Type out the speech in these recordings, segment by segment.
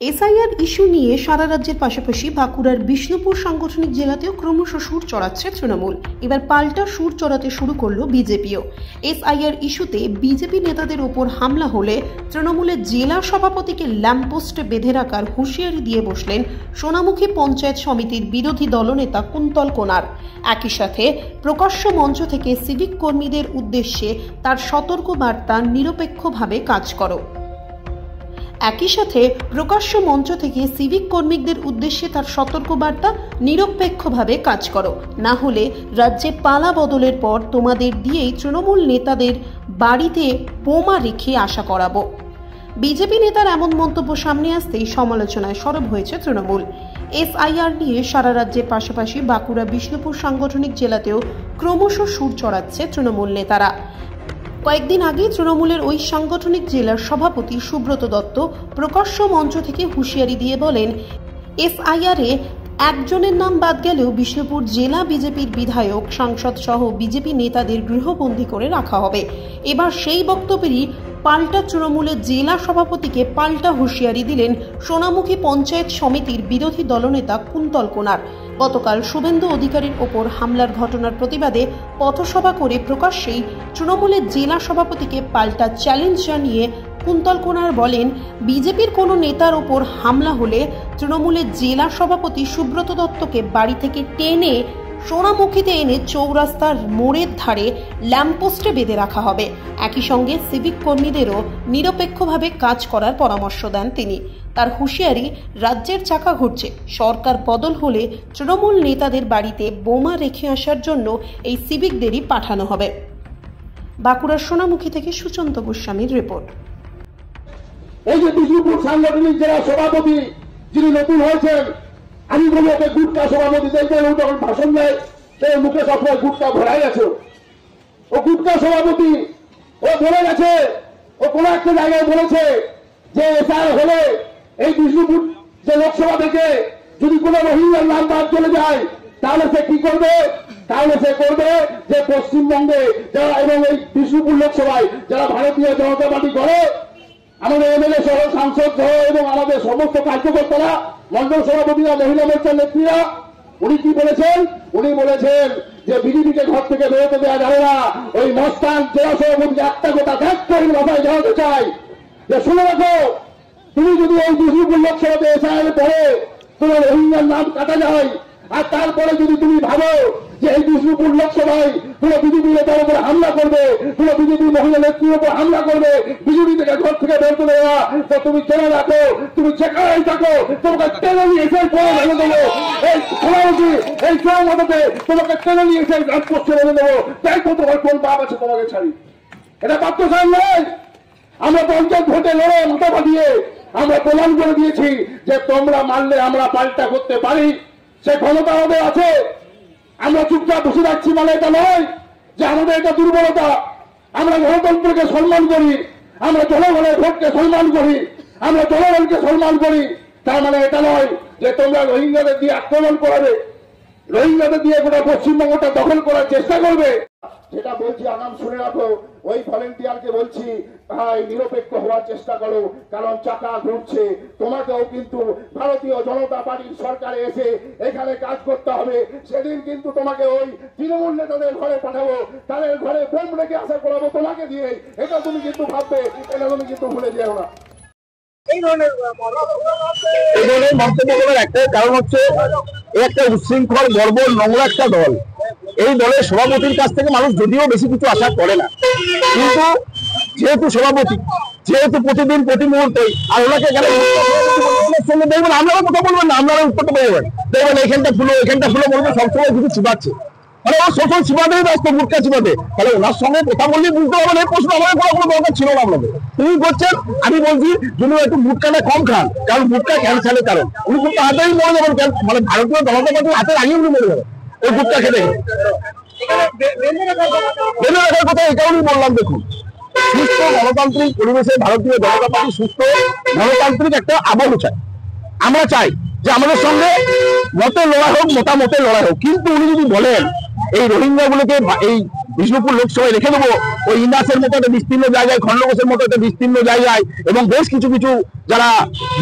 SIR issue নিয়ে সারা রাজ্যের পাশাপাশি বাঁকুড়ার বিষ্ণুপুর সাংগঠনিক জেলাতেও ক্রমশ সুর চড়াচ্ছে তৃণমূল। এবার পাল্টা সুর চড়াতে শুরু করলো বিজেপিও। এসআইআর ইস্যুতে বিজেপি নেতাদের ওপর হামলা হলে তৃণমূলের জেলা সভাপতিকে ল্যাম্পপোস্টে বেঁধে রাখার হুঁশিয়ারি দিয়ে বসলেন সোনামুখী পঞ্চায়েত সমিতির বিরোধী দলনেতা কুন্তল কোনার। একই সাথে প্রকাশ্য মঞ্চ থেকে সিভিক কর্মীদের উদ্দেশ্যে তার সতর্ক বার্তা, নিরপেক্ষভাবে কাজ করো। একই সাথে প্রকাশ্য মঞ্চ থেকে সিভিক কর্মীদের উদ্দেশ্যে তার সতর্কবার্তা, নিরপেক্ষভাবে কাজ করো, না হলে রাজ্যে পালা বদলের পর তোমাদের দিয়েই তৃণমূল নেতাদের বাড়িতে বোমা রেখে আশা করাবো। বিজেপি নেতার এমন মন্তব্য সামনে আসতেই সমালোচনায় সরব হয়েছে তৃণমূল। এসআইআর নিয়ে সারা রাজ্যের পাশাপাশি বাঁকুড়া বিষ্ণুপুর সাংগঠনিক জেলাতেও ক্রমশ সুর চড়াচ্ছে তৃণমূল নেতারা। কয়েকদিন আগে তৃণমূলের ওই সাংগঠনিক জেলার সভাপতি সুব্রত দত্ত প্রকাশ্য মঞ্চ থেকে হুঁশিয়ারি দিয়ে বলেন, এসআইআরে একজনের নাম বাদ গেলেও বিষ্ণুপুর জেলা বিজেপির বিধায়ক, সাংসদ সহ বিজেপি নেতাদের গৃহবন্দী করে রাখা হবে। এবার সেই বক্তব্যেরই পাল্টা তৃণমূলের জেলা সভাপতিকে পাল্টা হুঁশিয়ারি দিলেন সোনামুখী পঞ্চায়েত সমিতির বিরোধী দলনেতা কুন্তল কোনার। গতকাল শুভেন্দু অধিকারীর ওপর হামলার ঘটনার প্রতিবাদে পথসভা করে প্রকাশ্যেই তৃণমূলের জেলা সভাপতিকে পাল্টা চ্যালেঞ্জ জানিয়ে কুন্তল কোনার বলেন, বিজেপির কোনো নেতার ওপর হামলা হলে তৃণমূলের জেলা সভাপতি সুব্রত দত্তকে বাড়ি থেকে টেনে সোনামুখীতে এনে চৌরাস্তার মোড়ের ধারে ল্যাম্পপোস্টে বেঁধে রাখা হবে। একই সঙ্গে সিভিক কর্মীদেরও নিরপেক্ষভাবে কাজ করার পরামর্শ দেন তিনি। তার হুঁশিয়ারি, রাজ্যের চাকা ঘুরছে, সরকার বদল হলে তৃণমূল নেতাদের বাড়িতে বোমা রেখে আসার জন্য এই সিভিকদেরই পাঠানো হবে। বাঁকুড়ার সোনামুখী থেকে সুচন্ত গোস্বামীর রিপোর্ট। এই যে বিষ্ণুপুর সাংগঠনিক জেলা সভাপতি যিনি নতুন হয়েছেন, আমি বলি ওকে গুটকা সভাপতি। দেখবেন ও যখন ভাষণ দেয় সেই মুখে সবসময় গুটকা ভরাই গেছে। ও গুটকা সভাপতি, ও বলে গেছে, ও কোনো একটা জায়গায় বলেছে যে এসআর হলে এই বিষ্ণুপুর যে লোকসভা থেকে যদি কোনো রোহিঙ্গার নাম বাদ চলে যায় তাহলে সে কি করবে? তাহলে সে করবে যে পশ্চিমবঙ্গে যারা এবং এই বিষ্ণুপুর লোকসভায় যারা ভারতীয় জনতা পার্টি করে, আমাদের এমএলএ সহ, সাংসদ সহ এবং আমাদের সমস্ত কার্যকর্তারা, মন্ডল সভাপতিরা, মহিলা মোর্চার নেত্রীরা, উনি কি বলেছেন? উনি বলেছেন যে বিজেপিকে ঘর থেকে বেরোতে দেওয়া যাবে না। ওই মস্তান জেলা সভাপতি একটা কথা ত্যাগ করে মাথায় জানাতে চাই যে, শুনে রাখো, তুমি যদি এই বিষ্ণুপুর লোকসভাতে এসআইআর পরে তোমার রোহিঙ্গার নাম কাটা যায়, আর তারপরে যদি তুমি ভাবো যে এই বিষ্ণুপুর লোকসভায় কোনো বিজেপি নেতার উপর হামলা করবে, কোনো বিজেপি মহিলা নেত্রীর উপর হামলা করবে, বিজেপি থেকে ঘর থেকে বের করে দেওয়া, তো তুমি জেনে রাখো, তুমি যেখানেই থাকো তোমাকে টেনে নিয়ে এসে পরে ভেঙে দেবো। এই সোনামুখী, এই চৌমাথাতে তোমাকে টেনে নিয়ে এসে ল্যাম্পপোস্টে ভেঙে দেবো। দেখো তোমার কোন বাপ আছে তোমাকে ছাড়ি। এটা বাধ্যসায়ন নয়। আমরা পঞ্চায়েত ভোটে লড়ে মাথা ফাটিয়ে আমরা প্রমাণ করে দিয়েছি যে তোমরা মানলে আমরা পাল্টা করতে পারি, সে ক্ষমতা আমাদের আছে। আমরা চুপচাপ বসে রাখছি মানে এটা নয় যে আমাদের এটা দুর্বলতা। আমরা গণতন্ত্রকে সম্মান করি, আমরা জনগণের ভোটকে সম্মান করি, আমরা জনগণকে সম্মান করি। তার মানে এটা নয় যে তোমরা রোহিঙ্গাদের দিয়ে আক্রমণ করাবে, রোহিঙ্গাদের দিয়ে গোটা পশ্চিমবঙ্গটা দখল করার চেষ্টা করবে। যেটা বলছি আগাম শুনে রাখো, ওই ভলেন্টিয়ারকে বলছি, ভাই নিরপেক্ষ হওয়ার চেষ্টা করো, কারণ চাকা ঘুরছে। তোমাকেও কিন্তু ভারতীয় জনতা পার্টির সরকারে এসে এখানে কাজ করতে হবে। সেদিন কিন্তু তোমাকে ওই তৃণমূল নেতাদের ঘরে পাঠাবো, তাদের ঘরে বোম রেখে আশা করাবো তোমাকে দিয়ে। এটা তুমি কিন্তু ভাববে, এটা তুমি কিন্তু ভুলে যেও না। এই ধরনের মন্তব্য করার একটাই কারণ হচ্ছে, একটা উচ্ছৃঙ্খল, বর্বর, নোংরা একটা দল। এই দলের সভাপতির কাছ থেকে মানুষ যদিও বেশি কিছু আশা করে না, কিন্তু যেহেতু সভাপতি, যেহেতু প্রতিদিন প্রতি মুহূর্তে, আর ওনাকে সঙ্গে দেখবেন আপনারা কথা বলবেন না, আপনারা উত্তরটা পেয়ে যাবেন, দেখবেন এখানটা ফুলো এখানটা ফুলো বলবে, সবসময় কিছু চিবাচ্ছে, মানে ও শোষণ চিবাতেই ব্যস্ত, মুখটা চিবাতে। তাহলে ওনার সঙ্গে কথা বললে বুঝতে পারবেন এই প্রশ্ন আমাদের করার কোনো দরকার ছিল না। আপনাদের তিনি করছেন, আমি বলছি যদি একটু মুখখানে কম খান, কারণ মুখটা ক্যান্সারের কারণ। উনি খুব তাড়াতাড়ি মরে যাবেন, মানে ভারতীয় জনতা পার্টির হাতের আগেই উনি মরে যাবেন ওই মুখটা খেতে। বেঁধে রাখার কথা এই কারণেই বললাম, দেখুন সুস্থ গণতান্ত্রিক পরিবেশে ভারতীয় জনতা পার্টি সুস্থ গণতান্ত্রিক একটা আবহ চাই। আমরা চাই যে আমাদের সঙ্গে মতে লড়াই হোক, মতামতে লড়াই হোক, কিন্তু উনি যদি বলেন এই রোহিঙ্গা গুলোকে এই বিষ্ণুপুর লোকসভায় রেখে দেবো, ওই ইন্দাসের মতো একটা বিস্তীর্ণ জায়গায়, খন্ডঘোষের মতো একটা বিস্তীর্ণ জায়গায় এবং বেশ কিছু কিছু যারা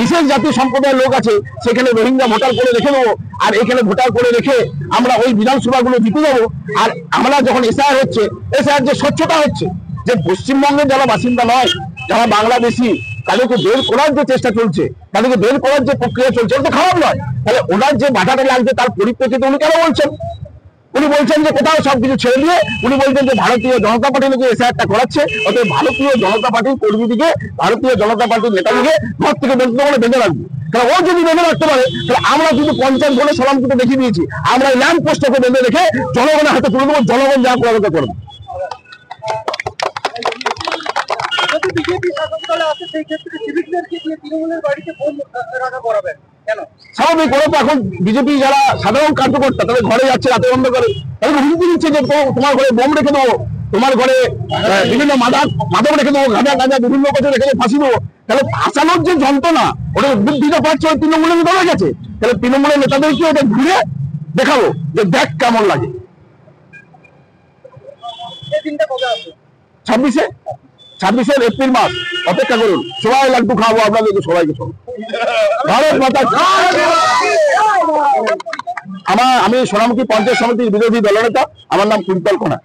বিশেষ জাতীয় সম্প্রদায়ের লোক আছে সেখানে রোহিঙ্গা ভোটার করে রেখে দেবো, আর এখানে ভোটার করে রেখে আমরা ওই বিধানসভাগুলো জিতে যাবো। আর আমরা যখন এসআইআর হচ্ছে, এসআইআর যে স্বচ্ছতা হচ্ছে, যে পশ্চিমবঙ্গের যারা বাসিন্দা নয়, যারা বাংলাদেশি, তাদেরকে বের করার যে চেষ্টা চলছে, তাদেরকে বের করার যে প্রক্রিয়া চলছে, এটা খারাপ নয়। তাহলে ওনার যে বাধাটা লাগছে তার পরিপ্রেক্ষিতে উনি কেন বলছেন? উনি বলছেন যে কোথাও সবকিছু ছেড়ে দিয়ে উনি বলছেন যে ভারতীয় জনতা পার্টি নাকি এসআইআরটা করাচ্ছে, অতএব ভারতীয় জনতা পার্টির কর্মীদিকে, ভারতীয় জনতা পার্টির নেতাদিকে ঘর থেকে বেঁধে রাখবে। কারণ ও যদি বেঁধে রাখতে পারে, তাহলে আমরা কিন্তু পঞ্চায়েত বলে সলামকে দেখিয়ে দিয়েছি, আমরা ল্যাম্প পোস্টকে বেঁধে রেখে জনগণের হাতে তুলে দেবো, জনগণ যা করে করবে। স্বাভাবিক, ওরা তো এখন বিজেপি যারা সাধারণ কার্যকর্তা তাদের ঘরে যাচ্ছে রাতে বন্ধ করে, তাদের হুমকি দিচ্ছে যে তোমার ঘরে বোম রেখে দেবো, তোমার ঘরে বিভিন্ন মাদক রেখে দেবো, গাঁজা বিভিন্ন কিছু রেখে দেবো, ফাঁসি দেবো। তাহলে ফাঁসানোর যে যন্ত্রণা, ওটা বুদ্ধিটা পাচ্ছে ওই তৃণমূলের নেতা গেছে। তাহলে তৃণমূলের নেতাদেরকে ওটা ঘুরে দেখাবো যে দেখ কেমন লাগে। 26শে এপ্রিল মাস অপেক্ষা করুন, সবাই লাড্ডু খাওয়াবো আপনাদেরকে, সবাইকে। ভারত মাতা। আমি সোনামুখী পঞ্চায়েত সমিতির বিরোধী দলনেতা, আমার নাম কুন্তল কোনা।